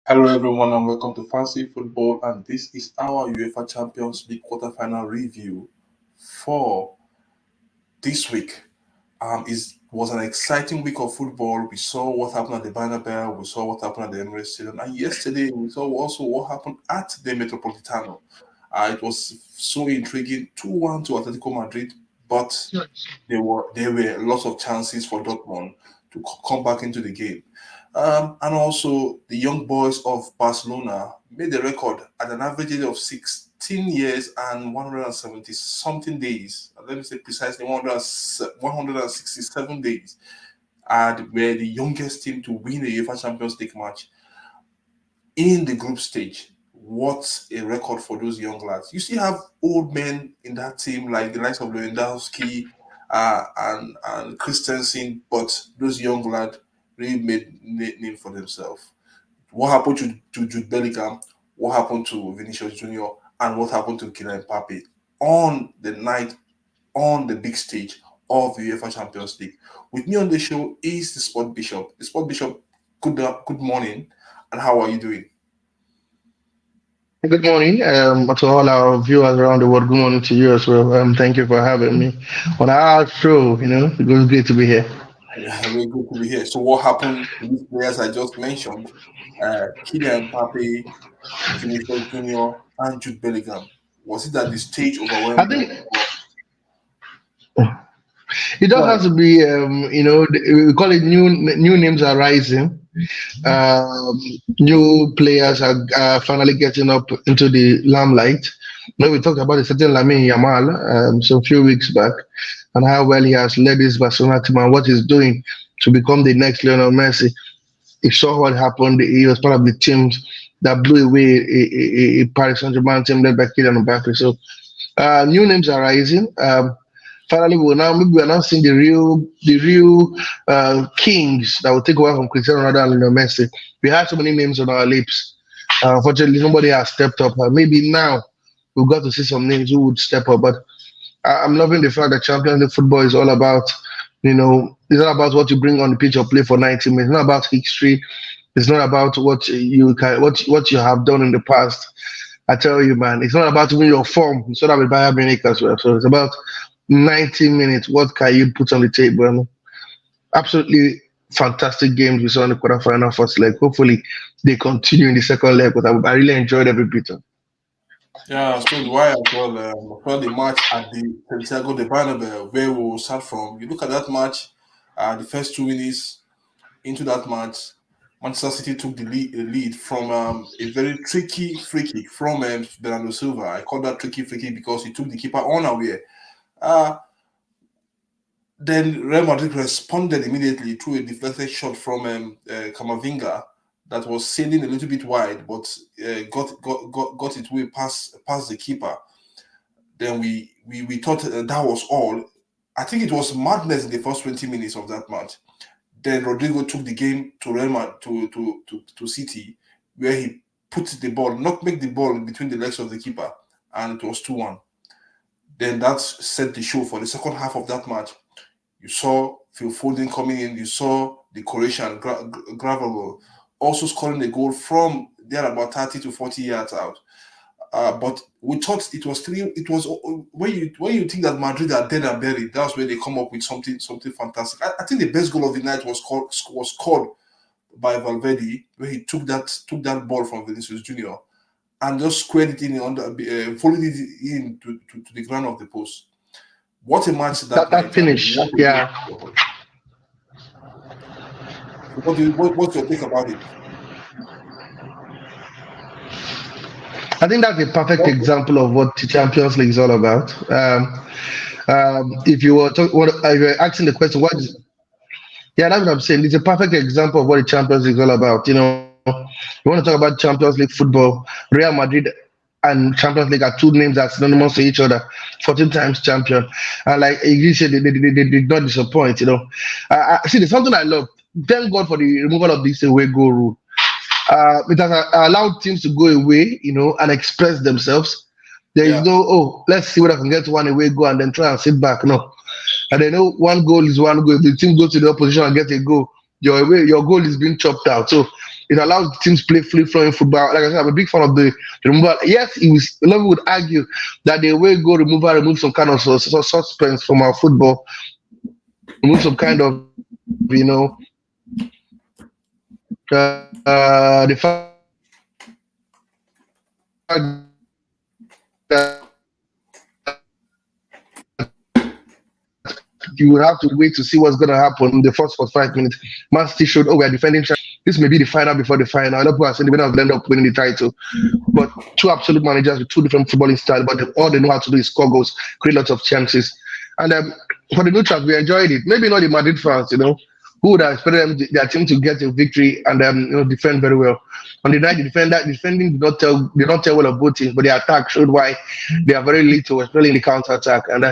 Hello, everyone, and welcome to Fancy Football. And this is our UEFA Champions League quarter-final review for this week. It was an exciting week of football. We saw what happened at the Bernabeu, we saw what happened at the Emirates Stadium, and yesterday we saw also what happened at the Metropolitano. It was so intriguing, 2-1 to Atletico Madrid, but there were lots of chances for Dortmund to come back into the game. And also, the young boys of Barcelona made the record at an average age of 16 years and 170 something days. Let me say precisely 167 days. And were the youngest team to win a UEFA Champions League match in the group stage. What a record for those young lads. You still have old men in that team, like the likes of Lewandowski and Christensen, but those young lads really made name for themselves. What happened to Jude Bellingham? What happened to Vinicius Junior? And what happened to Kylian Mbappe on the night, on the big stage of the UEFA Champions League? With me on the show is the Sport Bishop. The Sport Bishop, good morning, and how are you doing? Good morning to all our viewers around the world. Good morning to you as well. Thank you for having me on our show. It was great to be here. Yeah, very good to be here. So, what happened to these players I just mentioned? Kylian Mbappe, Vinicius Junior, and Jude Bellingham. Was it that the stage I overwhelmed them? think it Go just has ahead. to be, we call it new names are rising. New players are finally getting up into the limelight. We talked about a certain Lamine Yamal some few weeks back and how well he has led this Barcelona team and what he's doing to become the next Lionel Messi. He saw what happened. He was part of the teams that blew away a Paris Saint-Germain team led by Kylian Mbappe. So new names are rising. Finally, we're now seeing the real kings that will take over from Cristiano Ronaldo and Lionel Messi. We had so many names on our lips. Unfortunately, nobody has stepped up. Maybe now we've got to see some names who would step up. But I'm loving the fact that Champions League football is all about, it's not about what you bring on the pitch or play for 90 minutes. It's not about history. It's not about what you have done in the past. I tell you, man, it's not about even your form. It's not about Bayern Munich as well. So it's about 90 minutes. What can you put on the table? Absolutely fantastic games we saw in the quarterfinal first leg. Hopefully, they continue in the second leg. But I really enjoyed every bit of it. Yeah, so do I as well. Well, the match at the Santiago de Bernabeu, where we will start from. You look at that match, the first 2 minutes into that match, Manchester City took the lead from a very tricky free kick from Bernardo Silva. I call that tricky free kick because he took the keeper unaware. Uh, then Real Madrid responded immediately through a deflected shot from Camavinga that was sailing a little bit wide, but got it way past the keeper. Then we thought that was all. I think it was madness in the first 20 minutes of that match. Then Rodrigo took the game to Real to City, where he put the ball, not make the ball between the legs of the keeper, and it was 2-1. Then that set the show for the second half of that match. You saw Phil Foden coming in. You saw the Croatian Gravel also scoring a goal from there about 30 to 40 yards out. But we thought it was three. It was when you think that Madrid are dead and buried, that's where they come up with something fantastic. I think the best goal of the night was scored by Valverde, where he took that ball from Vinicius Junior and just squared it in under, folded it in to the ground of the post. What a match that That night! I mean, finish, what a yeah. goal. What's your take about it? I think that's a perfect What, example of what the Champions League is all about. If you were if you're asking the question, what is yeah, that's what I'm saying. It's a perfect example of what the Champions League is all about. You want to talk about Champions League football, Real Madrid and Champions League are two names that are synonymous to each other. 14 times champion, and like you said, they did not disappoint. See, there's something I love. Thank God for the removal of this away goal rule. It has allowed teams to go away, and express themselves. There is yeah, no, oh, let's see whether I can get one away goal and then try and sit back. No, and they know one goal is one goal. If the team goes to the opposition and get a goal, your goal is being chopped out. So It allows the teams to play free flowing football. Like I said, I'm a big fan of the removal. Yes, it was, a lot of people would argue that the way go removal remove some kind of suspense from our football, remove some kind of the fact that you would have to wait to see what's going to happen in the first 45 minutes. Man City showed, oh, we are defending champions. This may be the final before the final. A lot of people are saying the winner will end up winning the title. But two absolute managers with two different footballing styles, but all they know how to do is score goals, create lots of chances. And for the neutrals, we enjoyed it. Maybe not the Madrid fans, who would have expected their team to get a victory and defend very well. On the night, defending did not tell well of both teams, but the attack showed why they are very little, especially in the counter attack. And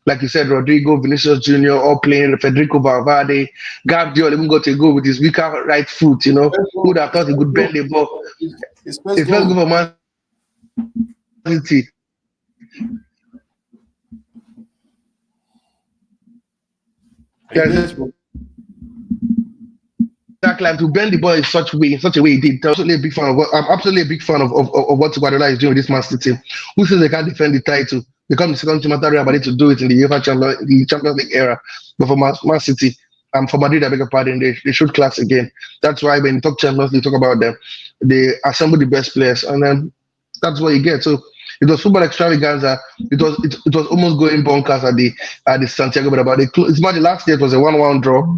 like you said, Rodrigo, Vinicius Jr., all playing, Federico Valverde, Gabriel even got a goal with his weaker right foot. Let's Who would go. have thought he could bend the ball? Let's It felt good go. for Man City. Are you Yeah, there? exactly. And to bend the ball in such a way he did. I'm absolutely a big fan of what Guardiola is doing with this Man City team. Who says they can't defend the title? Become the second team after Real Madrid to do it in the Champions League era. But for Man City, for Madrid, I beg your pardon, they showed class again. That's why when you talk Champions League, talk about them. They assemble the best players, and then that's what you get. So it was football extravaganza. It was almost going bonkers at the Santiago Bernabeu. It's not the last year. It was a 1-1 draw.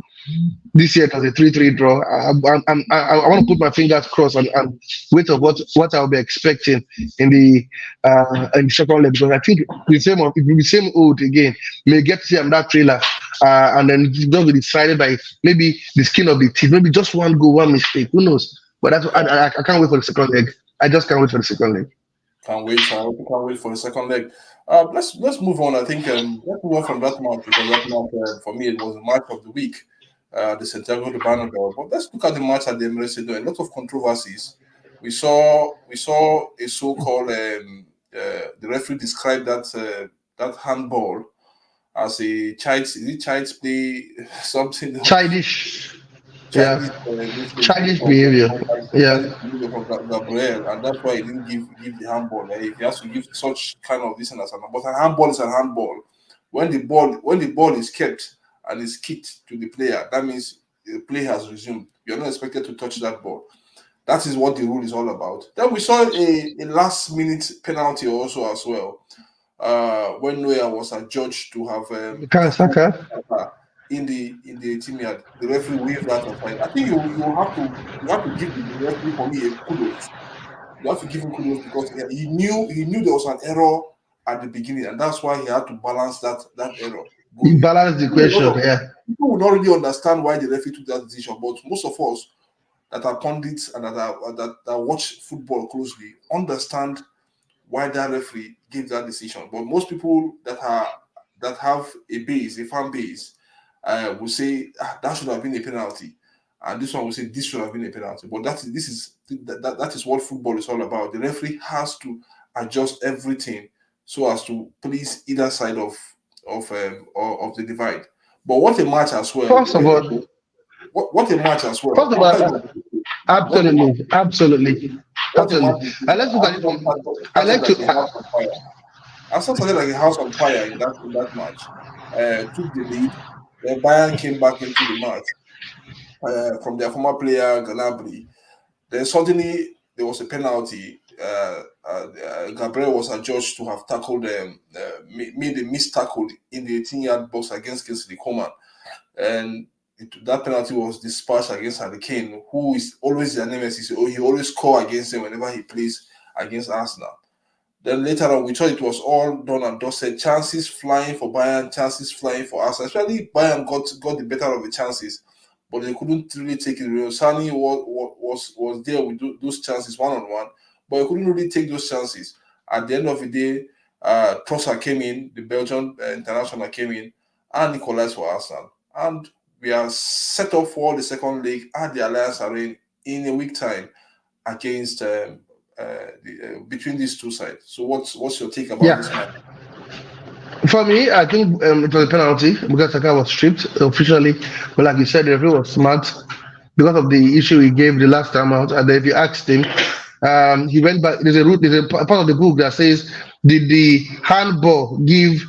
This year it was a 3-3 draw. I want to put my fingers crossed and wait of what I'll be expecting in the second leg, because I think it will be same old again. May get to see that trailer, and then it's just be decided by maybe the skin of the teeth, maybe just one goal, one mistake. Who knows? But I can't wait for the second leg. I just can't wait for the second leg. Can't wait. I also can't wait for the second leg. Let's move on. I think let's move on from that match because that match for me it was the match of the week, the Santiago de Bernabeu. But let's look at the match at the Emirates Stadium. A lot of controversies. We saw a so-called the referee described that handball as a child's is it child's play something Childish, yeah, Chinese mistake childish behavior. Yeah, Chinese from Gabriel, and that's why he didn't give the handball. If he has to give such kind of this and that, but a handball is a handball. When the ball is kept and is kicked to the player, that means the play has resumed. You're not expected to touch that ball. That is what the rule is all about. Then we saw a last minute penalty also as well, when Neuer was adjudged to have Bukayo tackled Saka. in the team yard. The referee waved that aside. I think you have to give the referee for me a kudos. You have to give him kudos because he knew there was an error at the beginning, and that's why he had to balance that error He going. balanced the A lot question. of Yeah. people will not really understand why the referee took that decision, but most of us that are pundits and that watch football closely understand why that referee gave that decision. But most people that have a fan base, will say that should have been a penalty, and this one will say this should have been a penalty. But that is what football is all about. The referee has to adjust everything so as to please either side of the divide. But what a match as well! First of all, What a match as well! first of all, What a match! absolutely, absolutely, What a match! absolutely. And let's look at it from. I Started like like to. a house on fire. Arsenal started like a house on fire in that match. Took the lead. Then Bayern came back into the match from their former player Galabri. Then suddenly there was a penalty. Gabriel was adjudged to have tackled made a missed tackle in the 18-yard box against Kingsley Coman, and that penalty was dispatched against Harry Kane, who is always their nemesis. He always score against them whenever he plays against Arsenal. Then later on, we thought it was all done and dusted. Chances flying for Bayern, chances flying for Arsenal. Especially Bayern got the better of the chances, but they couldn't really take it. Real Sani was there with those chances one on one, but he couldn't really take those chances. At the end of the day, Trossard came in, the Belgian international came in, and equalized for Arsenal. And we are set up for the second leg at the Alliance Arena in a week time against between these two sides. So what's your take about this Yeah. match? For me, I think it was a penalty because Saka was stripped officially. But like you said, the referee was smart. because of the issue he gave the last time out. And then if you asked him, he went back. There's a part of the book that says, did the handball give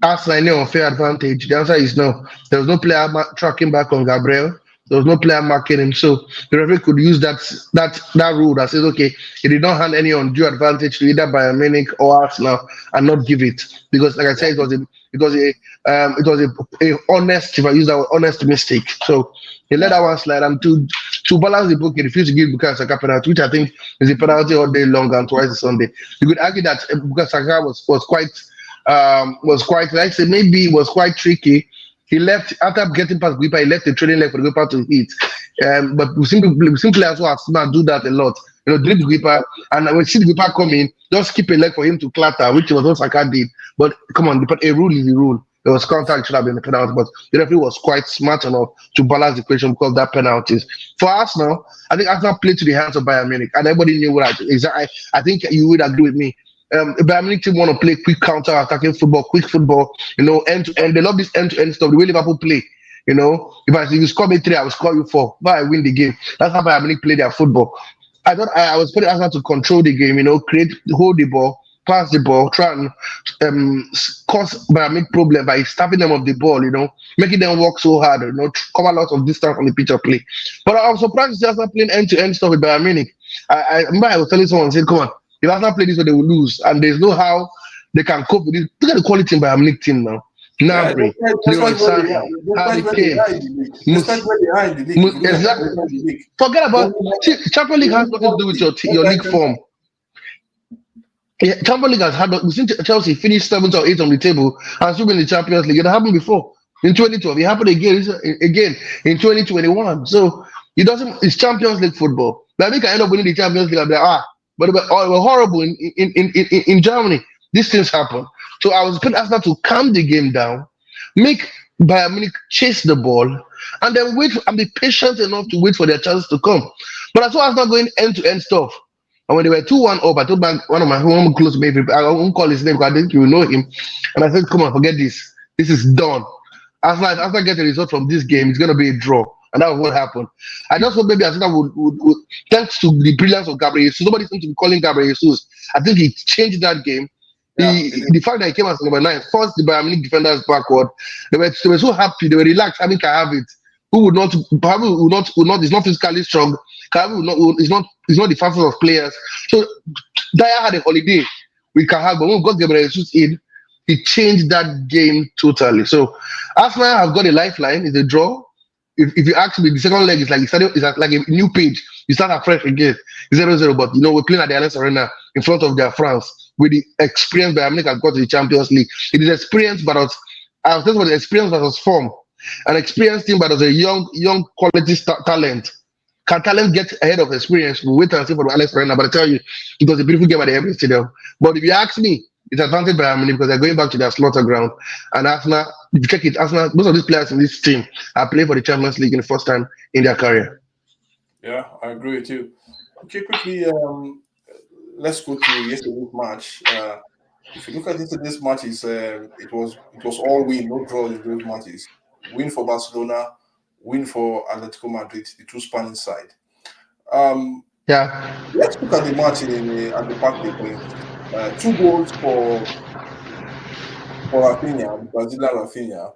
Arsenal any unfair advantage? The answer is no. There was no player tracking back on Gabriel. There was no player marking him. So the referee could use that rule that says, okay, he did not hand any undue advantage to either Bayern Munich or Arsenal and not give it. Because like I Yeah, said, it was a honest, if I use that word, honest mistake. So he let that yeah, one slide, and to balance the book, he refused to give Bukayo Saka penalty, which I think is a penalty all day long and twice a Sunday. You could argue that Bukayo Saka was quite, like I said, maybe was quite tricky. He left after getting past Guipa. He left the training leg for the Guipa to hit. But we see players who are smart do that a lot. Dribble Guipa, and when we see the Guipa coming, just keep a leg for him to clatter, which was what Saka did. But come on, a rule is a rule. There was contact, it should have been a penalty, but the referee was quite smart enough to balance the equation because of that penalties. For Arsenal, I think Arsenal played to the hands of Bayern Munich, and everybody knew what exactly. I think you would agree with me. Bayern Munich team want to play quick counter-attacking football, quick football, end to end. They love this end to end stuff. The way Liverpool play, if you score me three, I will score you four. But I win the game. That's how Bayern Munich play their football. I thought I was putting Arsenal to control the game, hold the ball, pass the ball, try and cause Bayern Munich problem by stabbing them off the ball, making them work so hard, cover lots of distance on the pitch of play. But I was surprised to see Arsenal playing end to end stuff with Bayern Munich. I remember I was telling someone, saying, come on, if Arsenal play this way, they will lose. And there's no how they can cope with it. Look at the quality in Bayern Munich team now. yeah. Gnabry, Leroy Sané, Harry Despite where they Kane. are in the league, despite where they are in the league, if you look at where they Exactly. are in the league, Forget they about see, Champions League has nothing to do with your league form. Yeah, Champions League has had. We seen Chelsea finish 7th or 8th on the table and still in the Champions League. It happened before in 2012. It happened again in 2021. So it doesn't. It's Champions League football. Like we can end up winning the Champions League and be like, but it was horrible in Germany. These things happen. So I was putting Arsenal to calm the game down, make Bayern Munich chase the ball, and then wait and be patient enough to wait for their chance to come. But I saw Arsenal going end to end stuff. And when they were 2-1 up, I told one of my home close mates, I won't call his name because I think you will know him. And I said, come on, forget this. This is done. After I get a result from this game, it's going to be a draw. And that was what happened. I just hope maybe Arsenal would thanks to the brilliance of Gabriel Jesus, somebody seems to be calling Gabriel Jesus. I think he changed that game. yeah, The fact that he came as number 9 forced the Bayern Munich defenders backward. They were so happy, they were relaxed. I mean, can have it. Who would not? Probably would not. Is not physically strong. Kahavi is not the fastest of players. So Dyer had a holiday with Kahavi, but when we got Gabriel Jesus in, he changed that game totally. So Arsenal have got a lifeline. It's a draw. If you ask me, the second leg is like a new page. You start afresh again. It's 0-0, but we're playing at the Allianz Arena in front of their France with the experience Bayern Munich has got to the Champions League. It is experience, but I was talking about the experience versus form. An experienced team, but as a young quality talent. Can talent get ahead of experience? We'll wait and see for the Alex Arena. But I tell you, it was a beautiful game at the Emirates Stadium. But if you ask me, it's advantage Bayern Munich because they're going back to their slaughter ground. And Arsenal, if you check it, Arsenal, most of these players in this team are playing for the Champions League in the first time in their career. yeah. I agree with you. Okay, quickly, let's go to yesterday's match. If you look at yesterday's matches, it was all win, no draw in those matches. Win for Barcelona, win for Atletico Madrid, the two Spanish side. Um, Yeah. let's look at the match at the Parc des Princes. Two goals for Rafinha, the Brazilian Rafinha.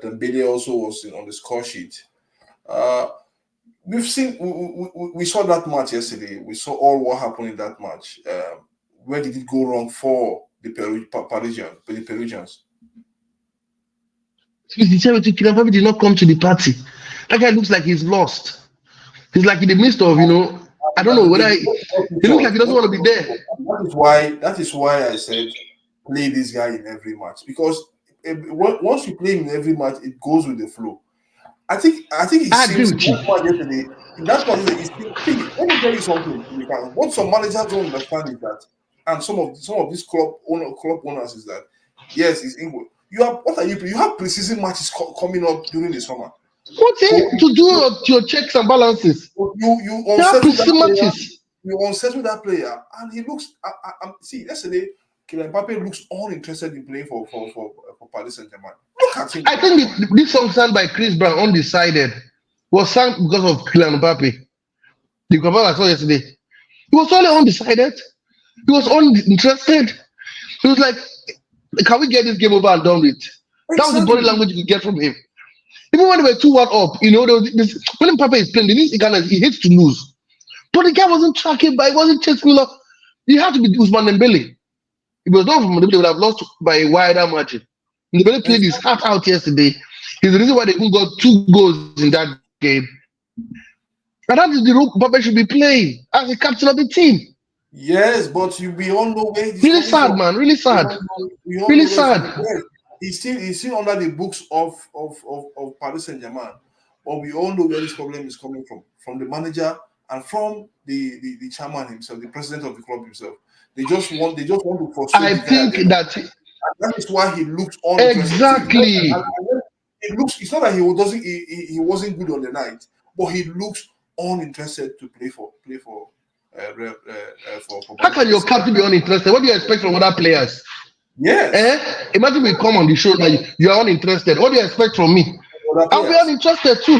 Dembele also was on the score sheet. Uh, we saw that match yesterday. We saw all what happened in that match. Where did it go wrong for the Peruvians? Kylian Mbappe did not come to the party. That guy looks like he's lost. He's like in the midst of, I don't know whether he looks like he doesn't want to be there. That is why I said play this guy in every match because once you play him in every match, it goes with the flow. I think it I agree seems with you. that one yesterday. See, let me tell you something. What some managers don't understand is that, and some of these club owners is that, yes, it's England. You have preseason matches coming up during the summer. What's So it to do your checks and balances? you They have unsettle that precision player. matches. You unsettle that player, and he looks. See, yesterday, Kylian Mbappe looks uninterested in playing for Paris Saint-Germain. Look at him. I think this song signed by Chris Brown, Undecided. was sank because of Kylian Mbappe. The Mbappe I saw yesterday. He was only undecided. He was uninterested. He was like, can we get this game over and done with? That was the body Exactly. language you could get from him. Even when they were 2-1 up, there was this, when Mbappe is playing, he hates to lose. But the guy wasn't tracking by, he wasn't chasing up. He had to be Usman Dembele. If it was not from Dembele, they would have lost by a wider margin. Dembele played his Exactly. heart out yesterday. He's the reason why they even got 2 goals in that game. And that is the role Mbappe should be playing as a captain of the team. Yes, but we all know where it is Really coming sad, from. man. Really We sad. all know, we all Really know where it's sad. coming. Yes, he's still under the books of Paris Saint-Germain. But we all know where this problem is coming from the manager and from the chairman himself, the president of the club himself. They just want to frustrate I the guy at think the end of that that is why he looks uninterested. See, exactly. it looks. It's not that he doesn't. He wasn't good on the night, but he looks uninterested to play for for How can your Paris. captain be uninterested? What do you expect from other players? Yes, Imagine we come on the show that you are uninterested. What do you expect from me? other I'll be players. uninterested too.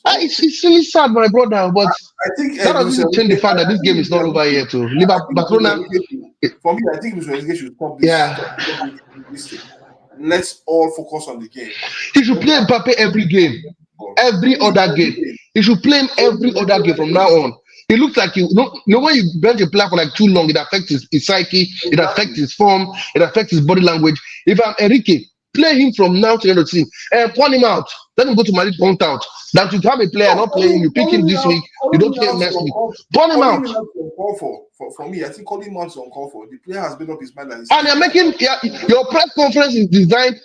So It's really sad, my brother, but I think that Luis doesn't change the Enrique. fact that this game is not over yet. Too. I Liverpool, think Luis Barcelona, Enrique for me, I think Luis Enrique should stop this. yeah, Stop this thing. Let's all focus on the game. he should Let's play Mbappe every game, every play other every game. game. He should play him every Every other game other from now game. on. He looks like when you bench a player for like too long, it affects his psyche, it affects Exactly. his form, it affects his body language. If I'm Enrique, play him from now to the end of the season and point him out. Let him go to Madrid, point out. That you have a player No, not playing him, you pick him this week, you calling don't me play him out is next week. uncalled. Point him Calling out. me out is uncalled for me. I think calling him out is uncalled for. The player has made up his mind that And you're making your press conference is designed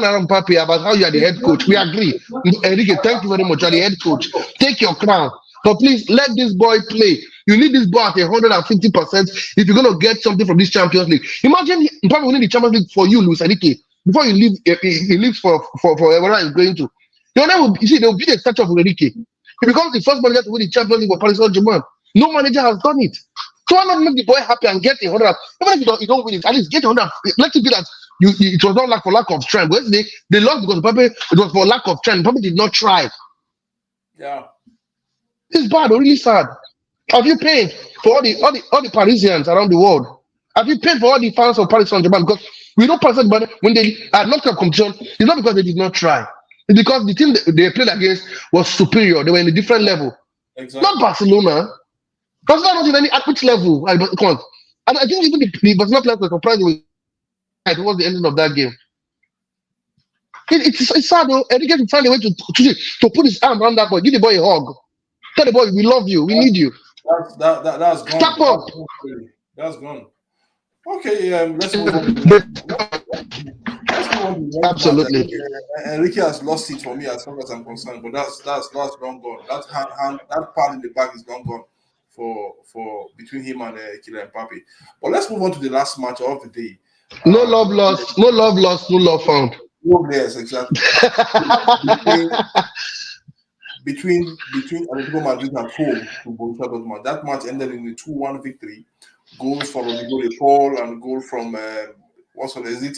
around Papi about how you are the head coach. We exactly. agree. Enrique, thank you very much. You're the head coach. Take your crown. But please let this boy play. You need this boy at 150% if you're gonna get something from this Champions League. Imagine Papi winning the Champions League for you, Luis Enrique, before you leave he leaves for wherever he's going to. Your name will there will be the statue of Enrique. He becomes the first manager to win the Champions League for Paris Saint-Germain. No manager has done it. So why not make the boy happy and get a 100? Even if you don't win it, at least get a 100. Let it be that it was not for lack of strength. But yesterday they lost because Mbappe, it was for lack of strength. Mbappe did not try. Yeah, It's bad, yeah. really sad. Have you paid for all the Parisians around the world? Have you paid for all the fans of Paris Saint-Germain? Because we know Paris Saint-Germain when they are not up competition, it's not because they did not try. It's because the team they played against was superior. They were in a different level. Not Exactly. Barcelona. Barcelona not in any at which level? Come on. And I think even the Barcelona players were surprised they were towards the ending of that game. It's sad though. Enrique to find a way to put his arm around that boy, give the boy a hug. Tell the boy, we love you, we need you. That's Step gone. up. That's gone. Really. That's gone. Okay, let's move on to the next. Let's move on to the next match. I Absolutely. think Enrique has lost it for me as far as I'm concerned, but that's long gone. That part in the back is long gone for between him and Kylian Mbappe. But let's move on to the last match of the day. No Um, love lost, no love lost, no love found. yes, exactly. Between between Atletico Madrid at home to Borussia Dortmund. That match ended in a 2-1 victory. Goals from Rodrigo de Paul and goal from what's on is it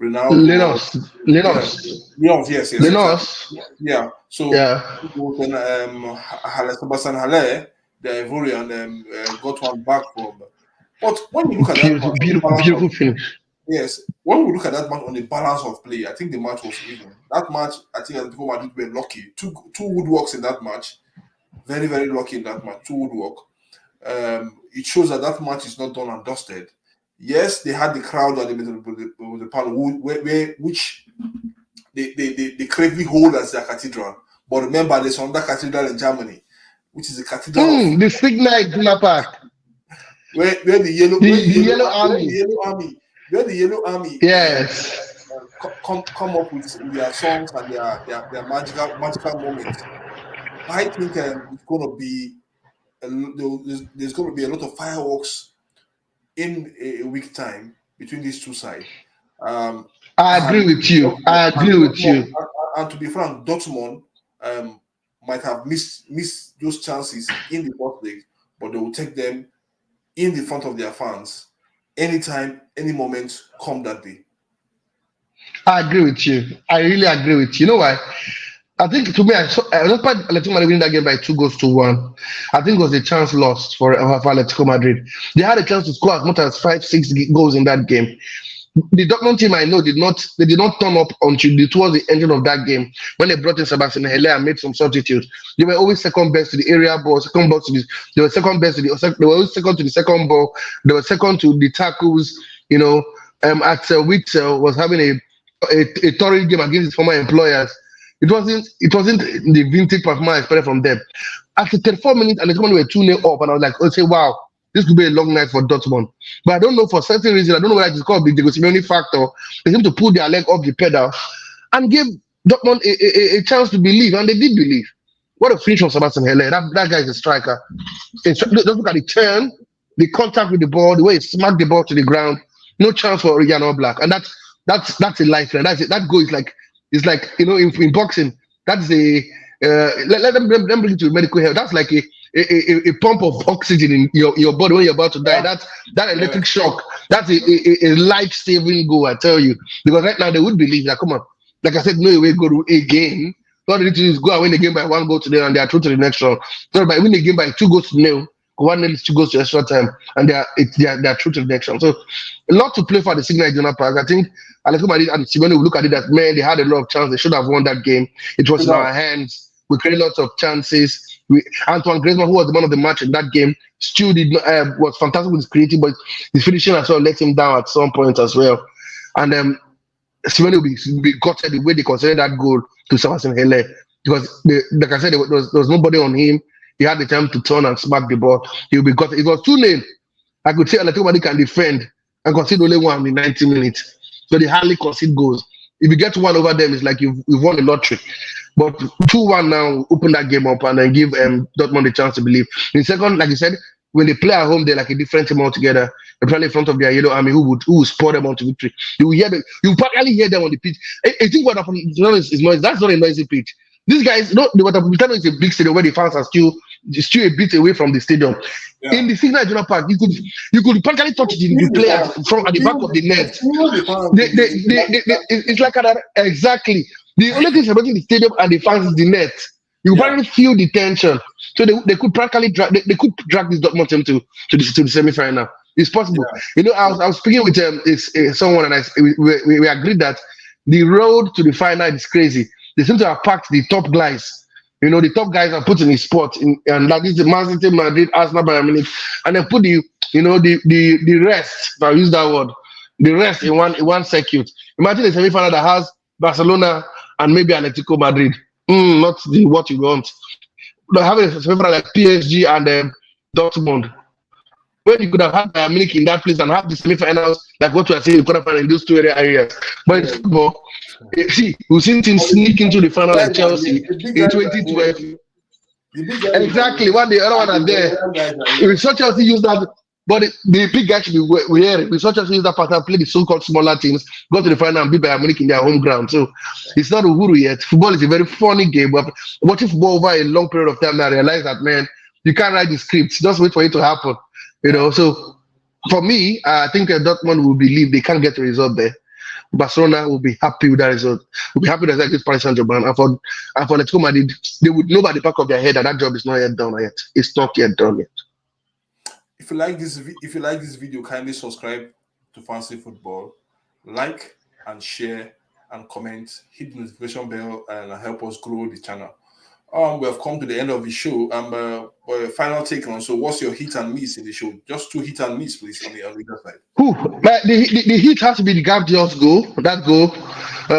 Ronaldo or Lenos, yeah, Lenos, Leons, yes, exactly. Lenos. Yeah. So Yeah, then Sebastian Haller, the Ivorian, got one back from. But when you look at that beautiful, match on the beautiful, balance of beautiful finish. yes, when we look at that match on the balance of play, I think the match was even. That match, I think Atletico Madrid were lucky. Two woodworks in that match. Very, very lucky in that match. Two woodwork. It shows that that match is not done and dusted. Yes, they had the crowd at the panel, which they clearly hold as their cathedral. But remember, there's another cathedral in Germany, which is the cathedral of The football, Signal Iduna Park, where the yellow the Yellow Army. where the yellow army Yes, come up with their songs and their magical moments. I think it's going to be there's going to be a lot of fireworks in a week time between these two sides. Um, I agree and with you. I agree with Dortmund, you. and to be frank, Dortmund might have missed those chances in the first leg, but they will take them in the front of their fans anytime, any moment come that day. I agree with you. I really agree with you. You know why? I think to me, I just part Atletico Madrid winning that game by 2 goals to 1. I think it was a chance lost for Atletico Madrid. They had a chance to score as much as 5, 6 goals in that game. The Dortmund team I know did not turn up until towards the ending of that game when they brought in Sebastian Haller and made some substitutes. They were always second best to the area ball, second ball to the they were second best to the they were always second to the second ball, they were second to the tackles, you know. Axel Witsel was having a torrid game against his former employers. It wasn't the vintage performance I expected from them. After 34 minutes and the company were 2-0 up, and I was like, okay, wow, this could be a long night for Dortmund. But I don't know for certain reason, I don't know whether it's called the Simeone factor. They seem to pull their leg off the pedal and give Dortmund a chance to believe, and they did believe. What a finish from Sebastian Haller. That guy is a striker. Just look at the turn, the contact with the ball, the way he smacked the ball to the ground. No chance for Jan Oblak, and that's a lifeline. That's it. That goal is like it's like in boxing. That's a let them bring it to medical health. That's like a pump of oxygen in your body when you're about to die. Yeah, That yeah. electric shock. That's a life saving goal. I tell you, because right now they would believe that. Come on, like I said, no way go to again. All they need to do is go and win the game by 1 goal to 0, and they are through to the next round. So by winning the game by 2 goals to 0, 1 0 2 goes to extra time, and they are through to the next round. So a lot to play for the Signal Iduna Park. I think Atletico Madrid and Simeone will look at it that man, they had a lot of chance. They should have won that game. It was Should in have. our hands. We created lots of chances. Antoine Griezmann, who was the man of the match in that game, still did not, was fantastic with his creative, but his finishing as well let him down at some point as well. And Simeone will be gutted the way they considered that goal to Sebastian Haller because, like I said, there was nobody on him. He had the time to turn and smack the ball. He will be gutted. It was 2-0. I could say Atletico Madrid can defend and concede only one in 90 minutes. So they hardly concede goals. If you get one over them, it's like you've won the lottery. But 2-1 now, open that game up and then give Dortmund a chance to believe. In second, like you said, when they play at home, they're like a different team altogether. They're playing in front of their yellow army who would spur them on to victory. You practically hear them on the pitch. I think what happened is noise. That's not a noisy pitch. These guys, what happened is a big stadium where the fans are still a bit away from the stadium. Yeah. In the Signal Iduna Park, you could practically touch the Feel the players fans. from at the back of the You net. feel the fans It's like that exactly. The only thing separating the stadium and the fans is the net. You yeah, probably feel the tension, so they could practically drag this Dortmund team to the semi final. It's possible. yeah, I was speaking with someone and we agreed that the road to the final is crazy. They seem to have packed the top guys. The top guys are put in his spot, and that is the Man City, Madrid, Arsenal, Bayern Munich, and then put the rest. If I use that word, the rest in one circuit. Imagine a semi-final that has Barcelona and maybe Atletico Madrid. Not the what you want. Having a semi-final like PSG and Dortmund, when you could have had Bayern Munich in that place and have the semi-finals like what we are seeing in quarter-final in those two areas. But in yeah. football, see, we've seen teams But sneak into the final like guys are here. Chelsea The big in guys are here. 2012. The big guys are Exactly, here. one the other one And are the there. veteran guys are We here. saw Chelsea use that, but the big guys should be here. We saw Chelsea use that pattern, play the so-called smaller teams, go to the final and beat Bayern Munich in their home ground. So it's not Uhuru yet. Football is a very funny game, but watching football over a long period of time, I realize that man, you can't write the script. Just wait for it to happen. Yeah. So for me, I think Dortmund will believe they can't get a result there. Barcelona will be happy with that result. Will be happy that against Paris Saint-Germain. And for Atletico Madrid, they would know by the back of their head that that job is not yet done yet. It's not yet done yet. If you like this video, kindly subscribe to Fancy Football, like and share and comment, hit the notification bell, and help us grow the channel. We have come to the end of the show. Final take on. So, what's your hit and miss in the show? Just two hit and miss, please, on the other side. But the hit has to be the Gabdiol's goal. That goal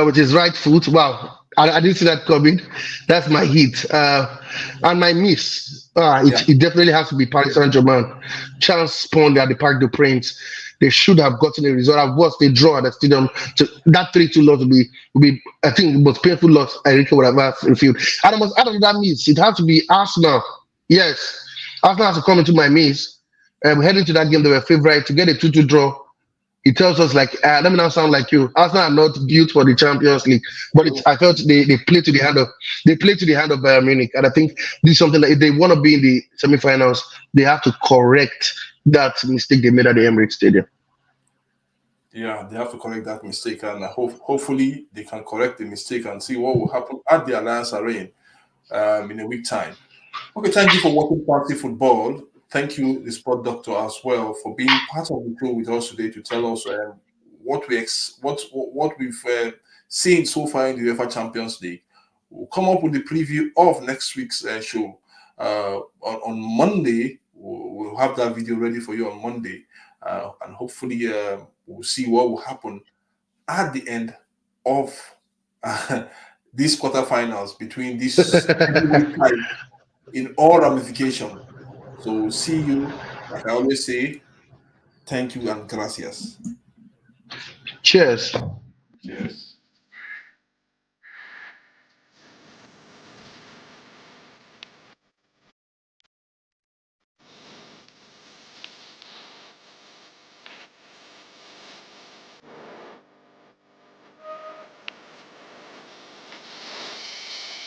with his right foot. Wow. I didn't see that coming. That's my hit. And my miss. Yeah, It definitely has to be Paris Saint Germain. Chance spawned at the Parc des Princes. They should have gotten a result. I've watched the draw at the stadium. That 3-2 loss will be I think the most painful loss Enrique would have ever reviewed. And I must add on that miss. It has to be Arsenal. Yes. Arsenal has to come into my miss. Heading to that game, they were favourite to get a 2-2 draw. It tells us like let me not sound like you. Arsenal are not built for the Champions League, but I felt they play to the hand of Bayern Munich, and I think this is something that if they want to be in the semi-finals, they have to correct that mistake they made at the Emirates Stadium. Yeah, they have to correct that mistake, and hopefully they can correct the mistake and see what will happen at the Alliance Arena in a week time. Okay, thank you for watching Fancy Football. Thank you, the sport doctor, as well, for being part of the show with us today to tell us what we've seen so far in the UEFA Champions League. We'll come up with the preview of next week's show on Monday. We'll have that video ready for you on Monday, and hopefully we'll see what will happen at the end of uh, these quarterfinals between these heavyweight fights in all ramifications. So see you, like I always say, thank you and gracias. Cheers.